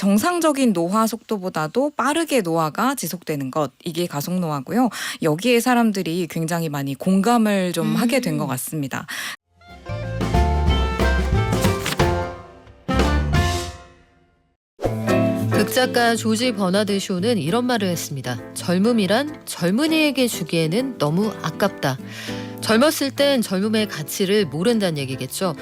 정상적인 노화 속도보다도 빠르게 노화가 지속되는 것, 이게 가속 노화고요. 여기에 사람들이 굉장히 많이 공감을 좀 하게 된 것 같습니다. 극작가 조지 버나드 쇼는 이런 말을 했습니다. 젊음이란 젊은이에게 주기에는 너무 아깝다. 젊었을 땐 젊음의 가치를 모른다는 얘기겠죠.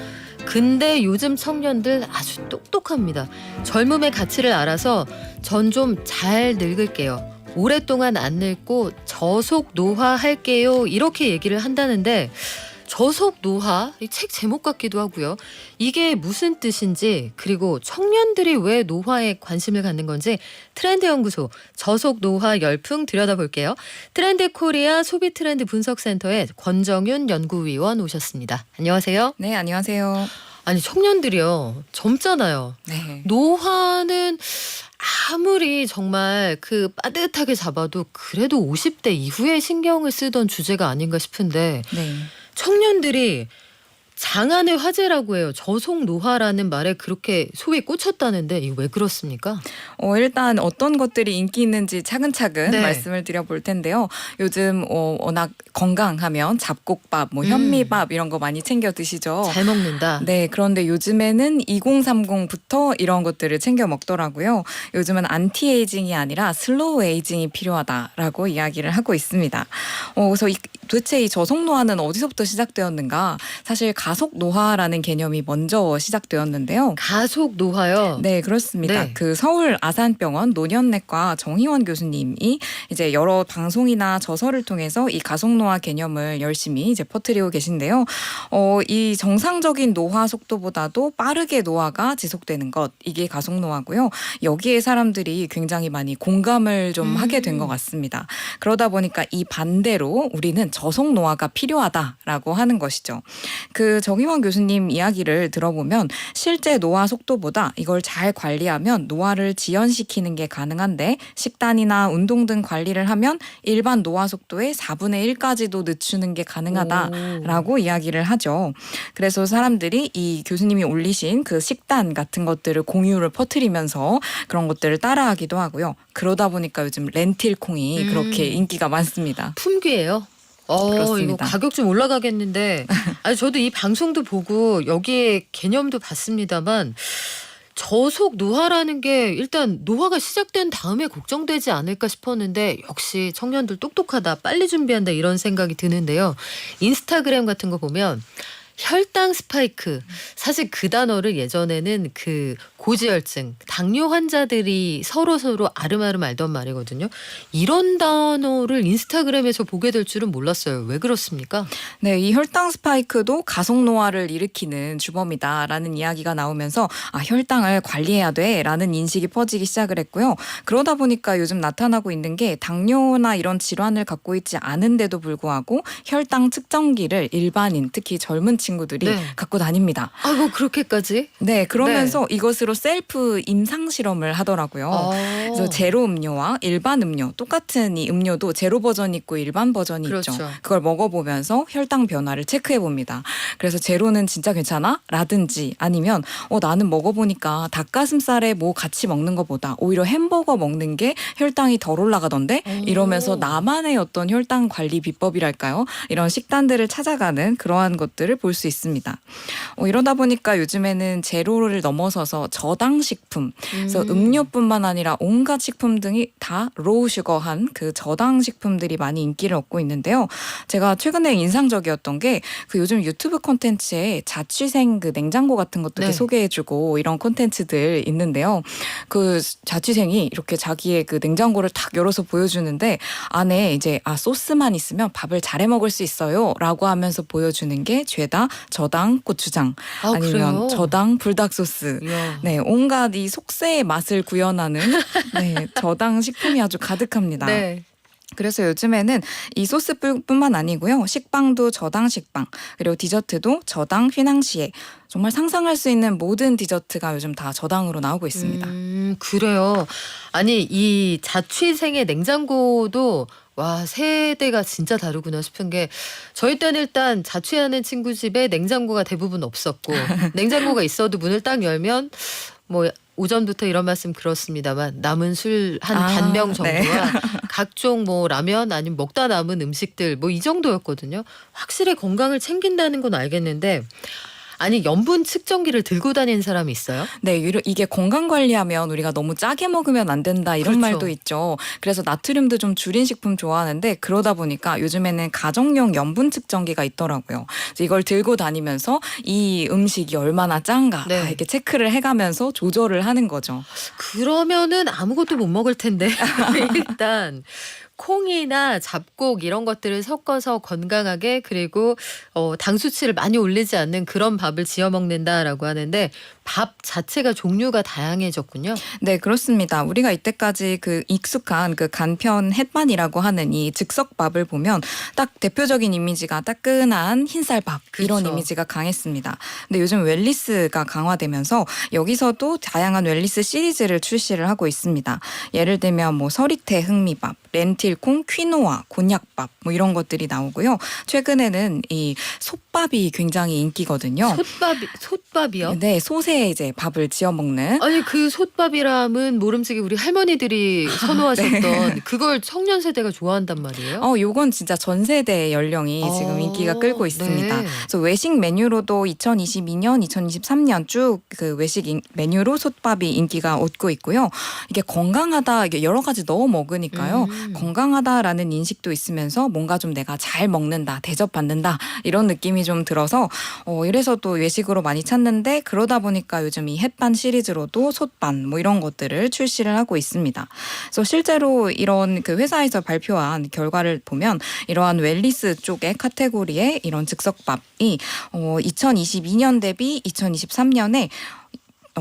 근데 요즘 청년들 아주 똑똑합니다. 젊음의 가치를 알아서 전 좀 잘 늙을게요. 오랫동안 안 늙고 저속 노화할게요. 이렇게 얘기를 한다는데 저속 노화? 이 책 제목 같기도 하고요. 이게 무슨 뜻인지, 그리고 청년들이 왜 노화에 관심을 갖는 건지 트렌드 연구소 저속 노화 열풍 들여다볼게요. 트렌드 코리아 소비 트렌드 분석센터의 권정윤 연구위원 오셨습니다. 안녕하세요. 네, 안녕하세요. 아니, 청년들이요, 젊잖아요. 네. 노화는 아무리 정말 그 빠듯하게 잡아도 그래도 50대 이후에 신경을 쓰던 주제가 아닌가 싶은데 네. 청년들이 장안의 화제라고 해요. 저속 노화라는 말에 그렇게 소위 꽂혔다는데 이거 왜 그렇습니까? 일단 어떤 것들이 인기 있는지 차근차근 네. 말씀을 드려볼 텐데요. 요즘 워낙 건강하면 잡곡밥, 현미밥 이런 거 많이 챙겨 드시죠. 잘 먹는다. 네, 그런데 요즘에는 2030부터 이런 것들을 챙겨 먹더라고요. 요즘은 안티에이징이 아니라 슬로우 에이징이 필요하다라고 이야기를 하고 있습니다. 그래서 도대체 이 저속 노화는 어디서부터 시작되었는가? 사실 가속 노화라는 개념이 먼저 시작되었는데요. 가속 노화요? 네, 그렇습니다. 네. 그 서울 아산병원 노년내과 정희원 교수님이 이제 여러 방송이나 저서를 통해서 이 가속 노화 개념을 열심히 이제 퍼뜨리고 계신데요. 이 정상적인 노화 속도보다도 빠르게 노화가 지속되는 것, 이게 가속 노화고요. 여기에 사람들이 굉장히 많이 공감을 좀 하게 된 것 같습니다. 그러다 보니까 이 반대로 우리는 저속 노화가 필요하다라고 하는 것이죠. 그 정희원 교수님 이야기를 들어보면 실제 노화 속도보다 이걸 잘 관리하면 노화를 지연시키는 게 가능한데, 식단이나 운동 등 관리를 하면 일반 노화 속도의 4분의 1까지도 늦추는 게 가능하다라고 이야기를 하죠. 그래서 사람들이 이 교수님이 올리신 그 식단 같은 것들을 공유를 퍼뜨리면서 그런 것들을 따라하기도 하고요. 그러다 보니까 요즘 렌틸콩이 그렇게 인기가 많습니다. 품귀예요? 이거 그렇습니다. 가격 좀 올라가겠는데 아니, 저도 이 방송도 보고 여기에 개념도 봤습니다만 저속 노화라는 게 일단 노화가 시작된 다음에 걱정되지 않을까 싶었는데 역시 청년들 똑똑하다, 빨리 준비한다, 이런 생각이 드는데요. 인스타그램 같은 거 보면 혈당 스파이크, 사실 그 단어를 예전에는 그 고지혈증, 당뇨 환자들이 서로 아름아름 알던 말이거든요. 이런 단어를 인스타그램에서 보게 될 줄은 몰랐어요. 왜 그렇습니까? 네, 이 혈당 스파이크도 가속 노화를 일으키는 주범이다라는 이야기가 나오면서 혈당을 관리해야 돼라는 인식이 퍼지기 시작을 했고요. 그러다 보니까 요즘 나타나고 있는 게 당뇨나 이런 질환을 갖고 있지 않은데도 불구하고 혈당 측정기를 일반인, 특히 젊은 친구들이 네. 갖고 다닙니다. 뭐 그렇게까지? 네, 그러면서 이것으로 셀프 임상 실험을 하더라고요. 그래서 제로 음료와 일반 음료, 똑같은 이 음료도 제로 버전이 있고 일반 버전이 그렇죠. 있죠. 그걸 먹어보면서 혈당 변화를 체크해 봅니다. 그래서 제로는 진짜 괜찮아? 라든지 아니면 나는 먹어보니까 닭가슴살에 뭐 같이 먹는 것보다 오히려 햄버거 먹는 게 혈당이 덜 올라가던데? 이러면서 나만의 어떤 혈당 관리 비법이랄까요? 이런 식단들을 찾아가는 그러한 것들을 볼 수 있습니다. 이러다 보니까 요즘에는 제로를 넘어서서 저당식품, 그래서 음료뿐만 아니라 온갖 식품 등이 다 로우 슈거한 그 저당식품들이 많이 인기를 얻고 있는데요. 제가 최근에 인상적이었던 게 그 요즘 유튜브 콘텐츠에 자취생 그 냉장고 같은 것도 이렇게 소개해주고 이런 콘텐츠들 있는데요. 그 자취생이 이렇게 자기의 그 냉장고를 탁 열어서 보여주는데 안에 이제 소스만 있으면 밥을 잘해 먹을 수 있어요라고 하면서 보여주는 게 죄다 저당 고추장, 아니면 그래요? 저당 불닭 소스. 이야. 네, 온갖 이 속세의 맛을 구현하는 저당 식품이 아주 가득합니다. 네. 그래서 요즘에는 이 소스뿐만 아니고요. 식빵도 저당 식빵, 그리고 디저트도 저당 휘낭시에, 정말 상상할 수 있는 모든 디저트가 요즘 다 저당으로 나오고 있습니다. 그래요. 아니, 이 자취생의 냉장고도 와, 세대가 진짜 다르구나 싶은 게, 저희 때는 일단 자취하는 친구 집에 냉장고가 대부분 없었고 냉장고가 있어도 문을 딱 열면 뭐 오전부터 이런 말씀 들었습니다만 남은 술 한 아, 반병 정도와 네. 각종 뭐 라면 아니면 먹다 남은 음식들 뭐 이 정도였거든요. 확실히 건강을 챙긴다는 건 알겠는데 아니 염분 측정기를 들고 다니는 사람이 있어요? 네, 이게 건강 관리하면 우리가 너무 짜게 먹으면 안 된다 이런 그렇죠. 말도 있죠. 그래서 나트륨도 좀 줄인 식품 좋아하는데 그러다 보니까 요즘에는 가정용 염분 측정기가 있더라고요. 그래서 이걸 들고 다니면서 이 음식이 얼마나 짠가 네. 다 이렇게 체크를 해가면서 조절을 하는 거죠. 그러면은 아무것도 못 먹을 텐데 일단 콩이나 잡곡 이런 것들을 섞어서 건강하게 그리고 당 수치를 많이 올리지 않는 그런 밥을 지어 먹는다라고 하는데 밥 자체가 종류가 다양해졌군요. 네, 그렇습니다. 우리가 이때까지 그 익숙한 그 간편 햇반이라고 하는 이 즉석밥을 보면 딱 대표적인 이미지가 따끈한 흰쌀밥 이런 그렇죠. 이미지가 강했습니다. 근데 요즘 웰리스가 강화되면서 여기서도 다양한 웰리스 시리즈를 출시를 하고 있습니다. 예를 들면 뭐 서리태 흑미밥, 렌틸콩, 퀴노아, 곤약밥 뭐 이런 것들이 나오고요. 최근에는 이 솥밥이 굉장히 인기거든요. 솥밥이요? 네, 솥에 이제 밥을 지어 먹는. 아니 그 솥밥이라면 모름지기 우리 할머니들이 선호하셨던 그걸 청년 세대가 좋아한단 말이에요. 요건 진짜 전 세대 연령이 지금 인기가 끌고 있습니다. 네. 그래서 외식 메뉴로도 2022년, 2023년 쭉 그 외식 메뉴로 솥밥이 인기가 얻고 있고요. 이게 건강하다, 이게 여러 가지 넣어 먹으니까요. 건강하다라는 인식도 있으면서 뭔가 좀 내가 잘 먹는다, 대접받는다 이런 느낌이 좀 들어서 이래서 또 외식으로 많이 찾는데 그러다 보니까 요즘 이 햇반 시리즈로도 솥반 뭐 이런 것들을 출시를 하고 있습니다. 그래서 실제로 이런 그 회사에서 발표한 결과를 보면 이러한 웰리스 쪽의 카테고리에 이런 즉석밥이 2022년 대비 2023년에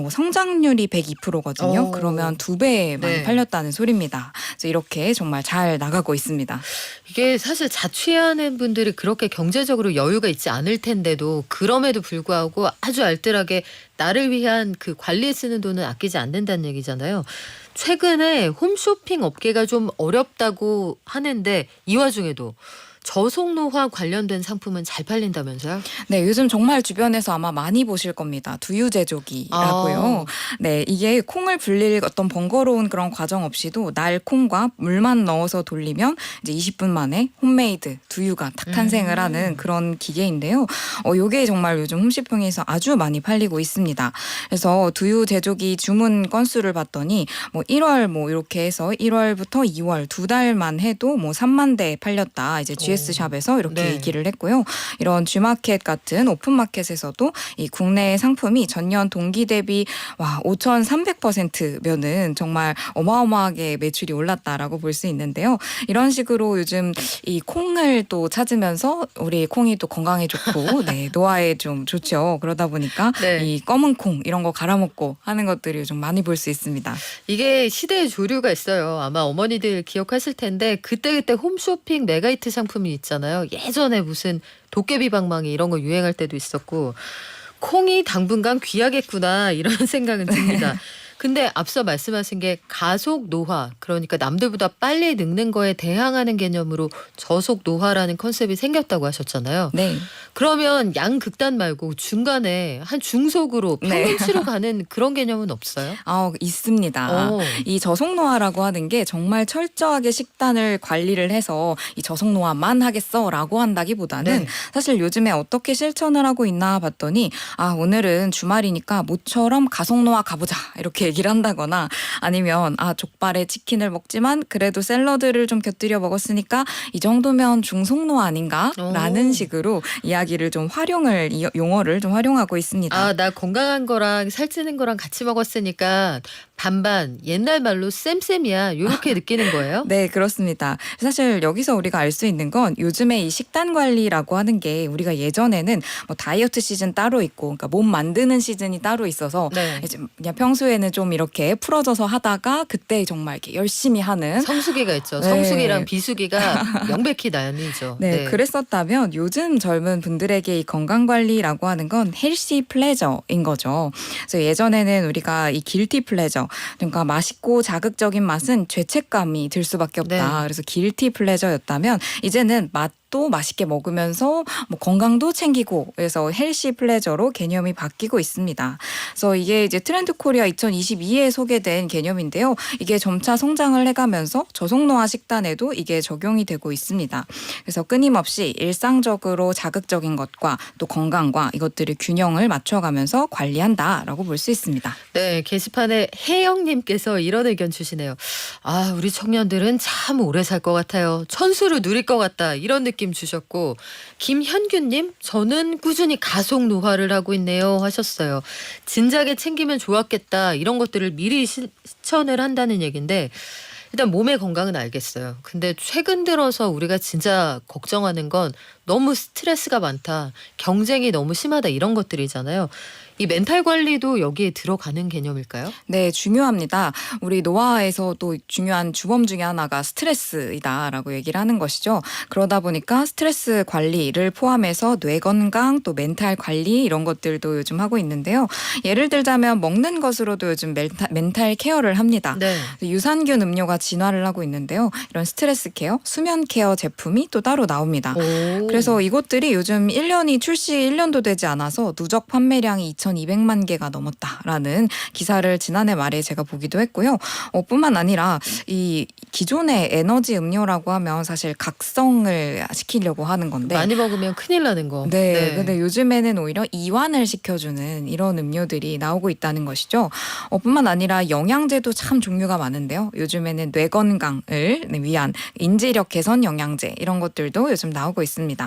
성장률이 102%거든요. 오. 그러면 2배 많이 네. 팔렸다는 소리입니다. 그래서 이렇게 정말 잘 나가고 있습니다. 이게 사실 자취하는 분들이 그렇게 경제적으로 여유가 있지 않을 텐데도 그럼에도 불구하고 아주 알뜰하게 나를 위한 그 관리에 쓰는 돈은 아끼지 않는다는 얘기잖아요. 최근에 홈쇼핑 업계가 좀 어렵다고 하는데 이 와중에도 저속노화 관련된 상품은 잘 팔린다면서요? 네, 요즘 정말 주변에서 아마 많이 보실 겁니다. 두유제조기라고요. 네, 이게 콩을 불릴 어떤 번거로운 그런 과정 없이도 날 콩과 물만 넣어서 돌리면 이제 20분 만에 홈메이드 두유가 탁 탄생을 하는 그런 기계인데요. 요게 정말 요즘 홈쇼핑에서 아주 많이 팔리고 있습니다. 그래서 두유 제조기 주문 건수를 봤더니 뭐 1월 뭐 이렇게 해서 1월부터 2월 2달만 해도 뭐 3만 대 팔렸다. 이제 GS샵에서 이렇게 네. 얘기를 했고요. 이런 G마켓 같은 오픈마켓에서도 이 국내 상품이 전년 동기 대비 5,300%면은 정말 어마어마하게 매출이 올랐다라고 볼 수 있는데요. 이런 식으로 요즘 이 콩을 또 찾으면서 우리 콩이 또 건강에 좋고 네, 노화에 좀 좋죠. 그러다 보니까 네. 이 검은 콩 이런 거 갈아 먹고 하는 것들이 요즘 많이 볼 수 있습니다. 이게 시대의 조류가 있어요. 아마 어머니들 기억하실 텐데 그때그때 홈쇼핑 메가히트 상품이 있잖아요. 예전에 무슨 도깨비 방망이 이런 거 유행할 때도 있었고 콩이 당분간 귀하겠구나 이런 생각은 듭니다. 근데 앞서 말씀하신 게 가속 노화 그러니까 남들보다 빨리 늙는 거에 대항하는 개념으로 저속 노화라는 컨셉이 생겼다고 하셨잖아요. 네. 그러면 양극단 말고 중간에 한 중속으로 네. 평균치로 가는 그런 개념은 없어요? 있습니다. 오. 이 저속노화라고 하는 게 정말 철저하게 식단을 관리를 해서 이 저속노화만 하겠어라고 한다기보다는 네. 사실 요즘에 어떻게 실천을 하고 있나 봤더니 오늘은 주말이니까 모처럼 가속노화 가보자 이렇게 얘기를 한다거나 아니면 족발에 치킨을 먹지만 그래도 샐러드를 좀 곁들여 먹었으니까 이 정도면 중속노화 아닌가라는 오. 식으로 이야기를 좀 용어를 좀 활용하고 있습니다. 나 건강한 거랑 살찌는 거랑 같이 먹었으니까 반반 옛날 말로 쌤쌤이야 이렇게 느끼는 거예요? 네, 그렇습니다. 사실 여기서 우리가 알 수 있는 건 요즘에 이 식단 관리라고 하는 게 우리가 예전에는 뭐 다이어트 시즌 따로 있고 그러니까 몸 만드는 시즌이 따로 있어서 네. 이제 그냥 평소에는 좀 이렇게 풀어져서 하다가 그때 정말 이렇게 열심히 하는 성수기가 있죠. 네. 성수기랑 비수기가 명백히 나뉘죠. 네, 그랬었다면 요즘 젊은 분들에게 이 건강 관리라고 하는 건 헬시 플레저인 거죠. 그래서 예전에는 우리가 이 길티 플레저, 그러니까 맛있고 자극적인 맛은 죄책감이 들 수밖에 없다. 네. 그래서 길티 플레저였다면 이제는 밥도 맛있게 먹으면서 뭐 건강도 챙기고 그래서 헬시 플레저로 개념이 바뀌고 있습니다. 그래서 이게 이제 트렌드 코리아 2022에 소개된 개념인데요. 이게 점차 성장을 해가면서 저속노화 식단에도 이게 적용이 되고 있습니다. 그래서 끊임없이 일상적으로 자극적인 것과 또 건강과 이것들을 균형을 맞춰가면서 관리한다라고 볼 수 있습니다. 네, 게시판에 혜영님께서 이런 의견 주시네요. 아, 우리 청년들은 참 오래 살 것 같아요. 천수를 누릴 것 같다. 이런 느낌 주셨고, 김현규님, 저는 꾸준히 가속 노화를 하고 있네요. 하셨어요. 진작에 챙기면 좋았겠다. 이런 것들을 미리 실천을 한다는 얘기인데, 일단 몸의 건강은 알겠어요. 근데 최근 들어서 우리가 진짜 걱정하는 건 너무 스트레스가 많다. 경쟁이 너무 심하다. 이런 것들이잖아요. 이 멘탈 관리도 여기에 들어가는 개념일까요? 네, 중요합니다. 우리 노화에서 또 중요한 주범 중에 하나가 스트레스이다라고 얘기를 하는 것이죠. 그러다 보니까 스트레스 관리를 포함해서 뇌 건강 또 멘탈 관리 이런 것들도 요즘 하고 있는데요. 예를 들자면 먹는 것으로도 요즘 멘탈 케어를 합니다. 네. 유산균 음료가 진화를 하고 있는데요. 이런 스트레스 케어, 수면 케어 제품이 또 따로 나옵니다. 오. 그래서 이것들이 요즘 1년이 출시 1년도 되지 않아서 누적 판매량이 2,200만 개가 넘었다라는 기사를 지난해 말에 제가 보기도 했고요. 뿐만 아니라 이 기존의 에너지 음료라고 하면 사실 각성을 시키려고 하는 건데 많이 먹으면 큰일 나는 거. 네, 근데 요즘에는 오히려 이완을 시켜주는 이런 음료들이 나오고 있다는 것이죠. 뿐만 아니라 영양제도 참 종류가 많은데요. 요즘에는 뇌 건강을 위한 인지력 개선 영양제 이런 것들도 요즘 나오고 있습니다.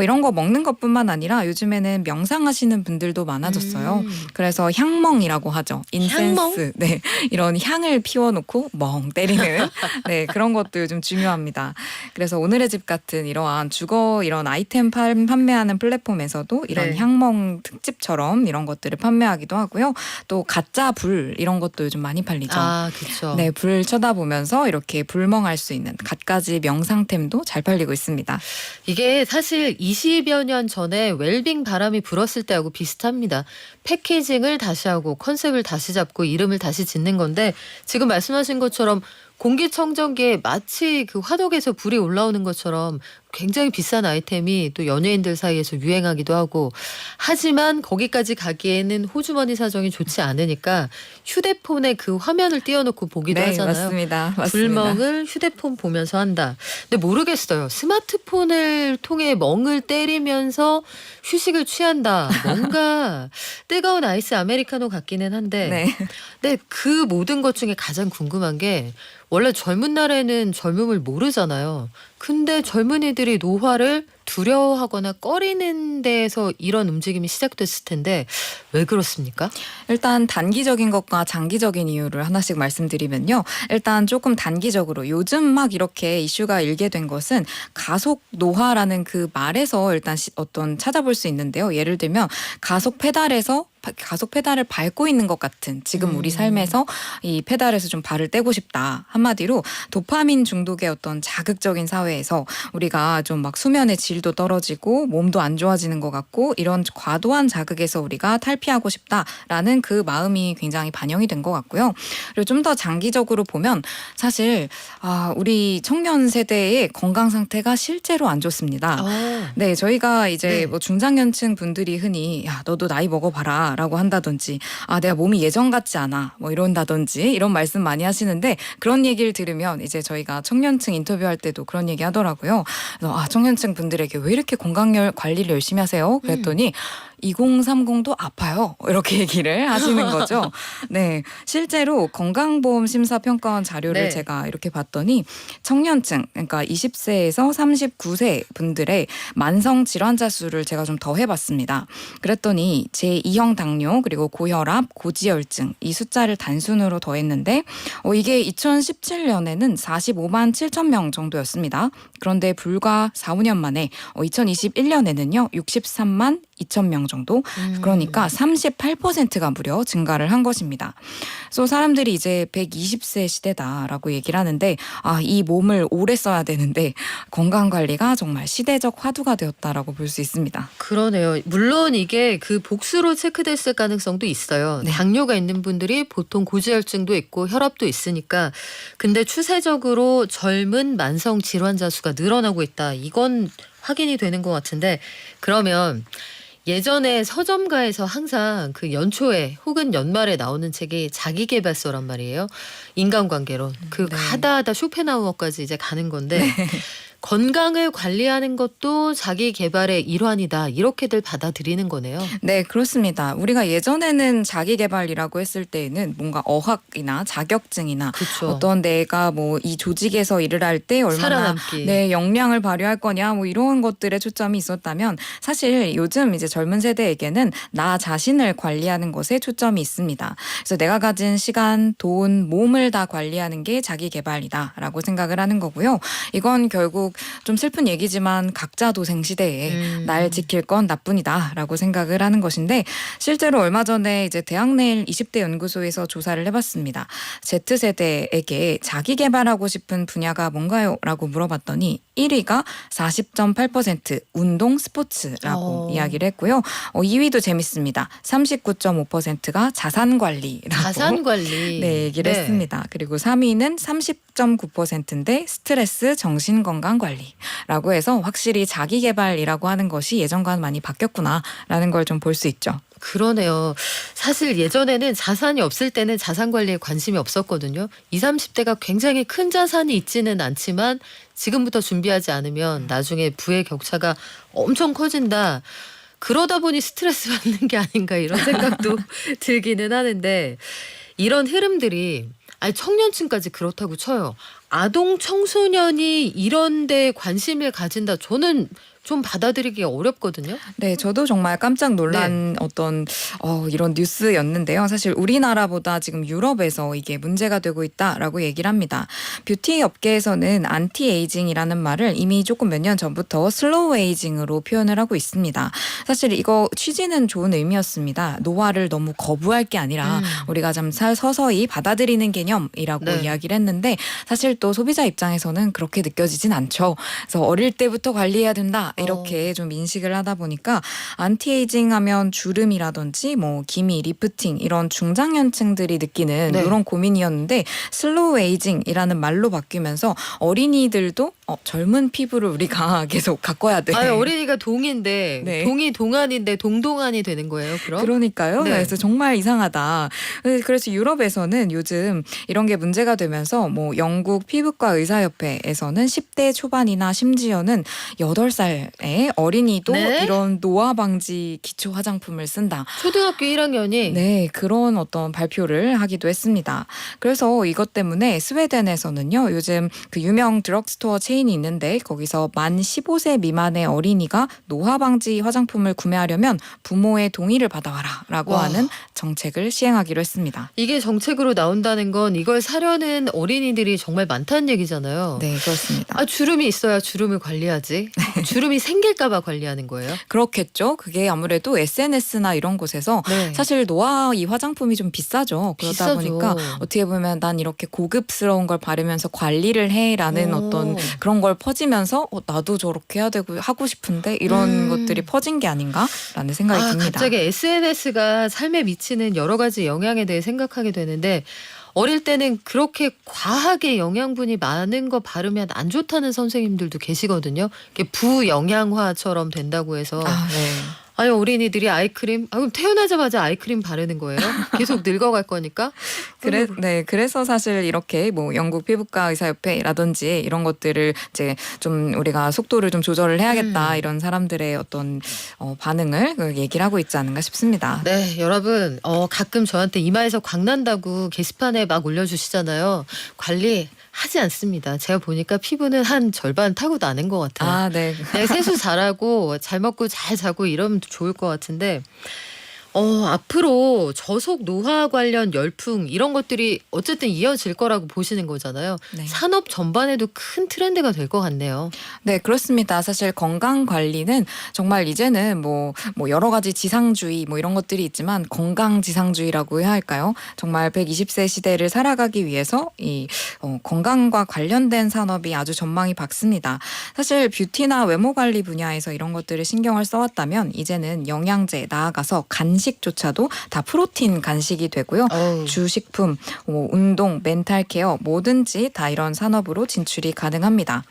이런 거 먹는 것뿐만 아니라 요즘에는 명상하시는 분들도 많아졌어요. 그래서 향멍이라고 하죠. 인센스. 향멍? 네, 이런 향을 피워놓고 멍 때리는 네, 그런 것도 요즘 중요합니다. 그래서 오늘의 집 같은 이러한 주거 이런 아이템 판매하는 플랫폼에서도 이런 네. 향멍 특집처럼 이런 것들을 판매하기도 하고요. 또 가짜 불 이런 것도 요즘 많이 팔리죠. 아, 그렇죠. 네, 불 쳐다보면서 이렇게 불멍할 수 있는 갖가지 명상템도 잘 팔리고 있습니다. 이게 사실 20여 년 전에 웰빙 바람이 불었을 때하고 비슷합니다. 패키징을 다시 하고 컨셉을 다시 잡고 이름을 다시 짓는 건데 지금 말씀하신 것처럼 공기청정기에 마치 그 화덕에서 불이 올라오는 것처럼 굉장히 비싼 아이템이 또 연예인들 사이에서 유행하기도 하고 하지만 거기까지 가기에는 호주머니 사정이 좋지 않으니까 휴대폰에 그 화면을 띄워놓고 보기도 네, 하잖아요. 맞습니다. 불멍을 휴대폰 보면서 한다. 근데 모르겠어요. 스마트폰을 통해 멍을 때리면서 휴식을 취한다. 뭔가 뜨거운 아이스 아메리카노 같기는 한데 네. 근데 그 모든 것 중에 가장 궁금한 게 원래 젊은 날에는 젊음을 모르잖아요. 근데 젊은이들이 노화를 두려워하거나 꺼리는 데에서 이런 움직임이 시작됐을 텐데 왜 그렇습니까? 일단 단기적인 것과 장기적인 이유를 하나씩 말씀드리면요. 일단 조금 단기적으로 요즘 막 이렇게 이슈가 일게 된 것은 가속 노화라는 그 말에서 일단 어떤 찾아볼 수 있는데요. 예를 들면 가속 페달을 밟고 있는 것 같은 지금 우리 삶에서 이 페달에서 좀 발을 떼고 싶다. 한마디로 도파민 중독의 어떤 자극적인 사회에서 우리가 좀 막 수면의 질도 떨어지고 몸도 안 좋아지는 것 같고 이런 과도한 자극에서 우리가 탈피하고 싶다라는 그 마음이 굉장히 반영이 된 것 같고요. 그리고 좀 더 장기적으로 보면 사실 우리 청년 세대의 건강 상태가 실제로 안 좋습니다. 네, 저희가 이제 네. 뭐 중장년층 분들이 흔히 야 너도 나이 먹어봐라 라고 한다든지 내가 몸이 예전 같지 않아 뭐 이런다든지 이런 말씀 많이 하시는데 그런 얘기를 들으면 이제 저희가 청년층 인터뷰할 때도 그런 얘기 하더라고요. 그래서 청년층 분들에게 왜 이렇게 건강 관리를 열심히 하세요? 그랬더니 2030도 아파요. 이렇게 얘기를 하시는 거죠. 네, 실제로 건강보험 심사평가원 자료를 네. 제가 이렇게 봤더니 청년층, 그러니까 20세에서 39세 분들의 만성 질환자 수를 제가 좀 더 해봤습니다. 그랬더니 제2형 당뇨 그리고 고혈압, 고지혈증 이 숫자를 단순으로 더했는데 이게 2017년에는 45만 7천 명 정도였습니다. 그런데 불과 4, 5년 만에 2021년에는요 63만 2,000명 정도. 그러니까 38%가 무려 증가를 한 것입니다. 그래서 사람들이 이제 120세 시대다라고 얘기를 하는데 이 몸을 오래 써야 되는데 건강관리가 정말 시대적 화두가 되었다라고 볼 수 있습니다. 그러네요. 물론 이게 그 복수로 체크됐을 가능성도 있어요. 네. 당뇨가 있는 분들이 보통 고지혈증도 있고 혈압도 있으니까. 근데 추세적으로 젊은 만성 질환자 수가 늘어나고 있다. 이건 확인이 되는 것 같은데, 그러면 예전에 서점가에서 항상 그 연초에 혹은 연말에 나오는 책이 자기계발서란 말이에요. 인간관계론. 그 네. 하다 쇼펜하우어까지 이제 가는 건데 건강을 관리하는 것도 자기 개발의 일환이다. 이렇게들 받아들이는 거네요. 네, 그렇습니다. 우리가 예전에는 자기계발이라고 했을 때에는 뭔가 어학이나 자격증이나 그렇죠. 어떤 내가 뭐 이 조직에서 일을 할 때 얼마나 살아남기. 내 역량을 발휘할 거냐 뭐 이런 것들에 초점이 있었다면 사실 요즘 이제 젊은 세대에게는 나 자신을 관리하는 것에 초점이 있습니다. 그래서 내가 가진 시간, 돈, 몸을 다 관리하는 게 자기계발이다라고 생각을 하는 거고요. 이건 결국 좀 슬픈 얘기지만 각자 도생 시대에 날 지킬 건 나뿐이다라고 생각을 하는 것인데 실제로 얼마 전에 이제 대학내일 20대 연구소에서 조사를 해봤습니다. Z세대에게 자기 개발하고 싶은 분야가 뭔가요? 라고 물어봤더니 1위가 40.8% 운동 스포츠라고 이야기를 했고요. 2위도 재밌습니다. 39.5%가 자산 관리라고 자산 관리. 네, 얘기를 했습니다. 그리고 3위는 30.9%인데 스트레스 정신건강 관리라고 해서 확실히 자기개발이라고 하는 것이 예전과는 많이 바뀌었구나라는 걸 좀 볼 수 있죠. 그러네요. 사실 예전에는 자산이 없을 때는 자산 관리에 관심이 없었거든요. 20, 30대가 굉장히 큰 자산이 있지는 않지만 지금부터 준비하지 않으면 나중에 부의 격차가 엄청 커진다. 그러다 보니 스트레스 받는 게 아닌가 이런 생각도 들기는 하는데, 이런 흐름들이 청년층까지 그렇다고 쳐요. 아동 청소년이 이런 데 관심을 가진다. 저는 좀 받아들이기 어렵거든요. 네, 저도 정말 깜짝 놀란 어떤 이런 뉴스였는데요. 사실 우리나라보다 지금 유럽에서 이게 문제가 되고 있다라고 얘기를 합니다. 뷰티 업계에서는 안티에이징이라는 말을 이미 조금 몇 년 전부터 슬로우 에이징으로 표현을 하고 있습니다. 사실 이거 취지는 좋은 의미였습니다. 노화를 너무 거부할 게 아니라 우리가 좀 서서히 받아들이는 개념이라고 네. 이야기를 했는데 사실 또 소비자 입장에서는 그렇게 느껴지진 않죠. 그래서 어릴 때부터 관리해야 된다. 이렇게 좀 인식을 하다 보니까 안티에이징 하면 주름이라든지 뭐 기미, 리프팅 이런 중장년층들이 느끼는 네. 이런 고민이었는데 슬로우 에이징이라는 말로 바뀌면서 어린이들도 젊은 피부를 우리가 계속 가꿔야 돼. 어린이가 동인데 네. 동이 동안인데 동동안이 되는 거예요. 그럼? 그러니까요. 네. 그래서 정말 이상하다. 그래서 유럽에서는 요즘 이런 게 문제가 되면서 뭐 영국 피부과 의사협회에서는 10대 초반이나 심지어는 8살의 어린이도 네? 이런 노화 방지 기초 화장품을 쓴다. 초등학교 1학년이 네, 그런 어떤 발표를 하기도 했습니다. 그래서 이것 때문에 스웨덴에서는요, 요즘 그 유명 드럭스토어 체인이 있는데 거기서 만 15세 미만의 어린이가 노화 방지 화장품을 구매하려면 부모의 동의를 받아와라라고 와. 하는 정책을 시행하기로 했습니다. 이게 정책으로 나온다는 건 이걸 사려는 어린이들이 정말 많다는 얘기잖아요. 네, 그렇습니다. 주름이 있어야 주름을 관리하지. 주름이 생길까 봐 관리하는 거예요? 그렇겠죠. 그게 아무래도 SNS나 이런 곳에서 네. 사실 노화 이 화장품이 좀 비싸죠. 그러다 비싸죠. 보니까 어떻게 보면 난 이렇게 고급스러운 걸 바르면서 관리를 해라는 오. 어떤 그런 걸 퍼지면서 나도 저렇게 해야 되고 하고 싶은데 이런 것들이 퍼진 게 아닌가라는 생각이 듭니다. 갑자기 SNS가 삶에 미치는 여러 가지 영향에 대해 생각하게 되는데, 어릴 때는 그렇게 과하게 영양분이 많은 거 바르면 안 좋다는 선생님들도 계시거든요. 이게 부영양화처럼 된다고 해서. 네. 어린이들이 아이크림, 그럼 태어나자마자 아이크림 바르는 거예요? 계속 늙어갈 거니까? 그래서 사실 이렇게 뭐 영국 피부과 의사협회라든지 이런 것들을 이제 좀 우리가 속도를 좀 조절을 해야겠다 이런 사람들의 어떤 반응을 얘기를 하고 있지 않은가 싶습니다. 네, 여러분, 가끔 저한테 이마에서 광난다고 게시판에 막 올려주시잖아요. 관리하지 않습니다. 제가 보니까 피부는 한 절반 타고 나는 것 같아요. 네. 네, 세수 잘하고 잘 먹고 잘 자고 이러면 좋을 것 같은데, 앞으로 저속 노화 관련 열풍 이런 것들이 어쨌든 이어질 거라고 보시는 거잖아요. 네. 산업 전반에도 큰 트렌드가 될 것 같네요. 네, 그렇습니다. 사실 건강 관리는 정말 이제는 뭐 여러 가지 지상주의 뭐 이런 것들이 있지만 건강 지상주의라고 해야 할까요? 정말 120세 시대를 살아가기 위해서 이 건강과 관련된 산업이 아주 전망이 밝습니다. 사실 뷰티나 외모 관리 분야에서 이런 것들을 신경을 써왔다면 이제는 영양제 나아가서 간식조차도 다 프로틴 간식이 되고요. 주식품, 운동, 멘탈 케어 뭐든지 다 이런 산업으로 진출이 가능합니다.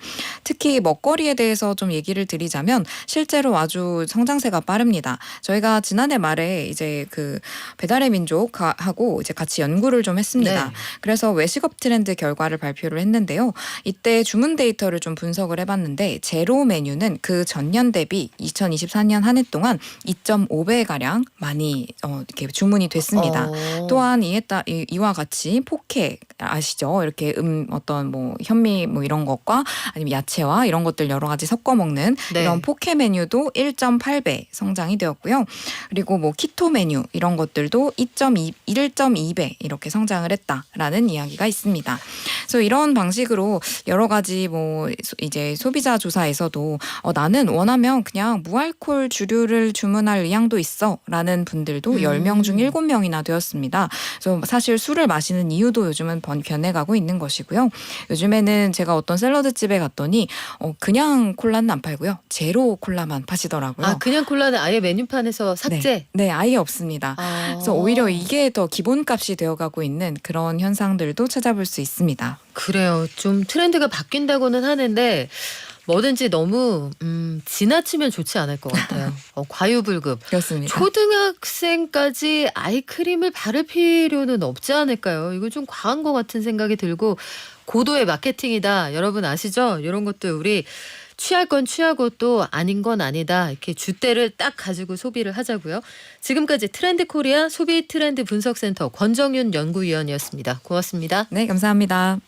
특히 먹거리에 대해서 좀 얘기를 드리자면 실제로 아주 성장세가 빠릅니다. 저희가 지난해 말에 이제 그 배달의 민족하고 이제 같이 연구를 좀 했습니다. 네. 그래서 외식업 트렌드 결과를 발표를 했는데요. 이때 주문 데이터를 좀 분석을 해봤는데 제로 메뉴는 그 전년 대비 2024년 한 해 동안 2.5배 가량 많이 이렇게 주문이 됐습니다. 또한 이와 같이 포케 아시죠? 이렇게 어떤 뭐 현미 뭐 이런 것과 아니면 야채와 이런 것들 여러 가지 섞어 먹는 네. 이런 포케 메뉴도 1.8배 성장이 되었고요. 그리고 뭐 키토 메뉴 이런 것들도 1.2배 이렇게 성장을 했다라는 이야기가 있습니다. 그래서 이런 방식으로 여러 가지 뭐 이제 소비자 조사에서도 나는 원하면 그냥 무알콜 주류를 주문할 의향도 있어라는 분들도 10명 중 7명이나 되었습니다. 그래서 사실 술을 마시는 이유도 요즘은 변해가고 있는 것이고요. 요즘에는 제가 어떤 샐러드 집에 갔더니 그냥 콜라는 안 팔고요. 제로 콜라만 파시더라고요. 그냥 콜라는 아예 메뉴판에서 삭제? 네, 아예 없습니다. 그래서 오히려 이게 더 기본값이 되어가고 있는 그런 현상들도 찾아볼 수 있습니다. 그래요. 좀 트렌드가 바뀐다고는 하는데 뭐든지 너무 지나치면 좋지 않을 것 같아요. 과유불급. 그렇습니다. 초등학생까지 아이크림을 바를 필요는 없지 않을까요? 이거 좀 과한 것 같은 생각이 들고 고도의 마케팅이다. 여러분 아시죠? 이런 것도 우리 취할 건 취하고 또 아닌 건 아니다. 이렇게 줏대를 딱 가지고 소비를 하자고요. 지금까지 트렌드 코리아 소비 트렌드 분석센터 권정윤 연구위원이었습니다. 고맙습니다. 네, 감사합니다.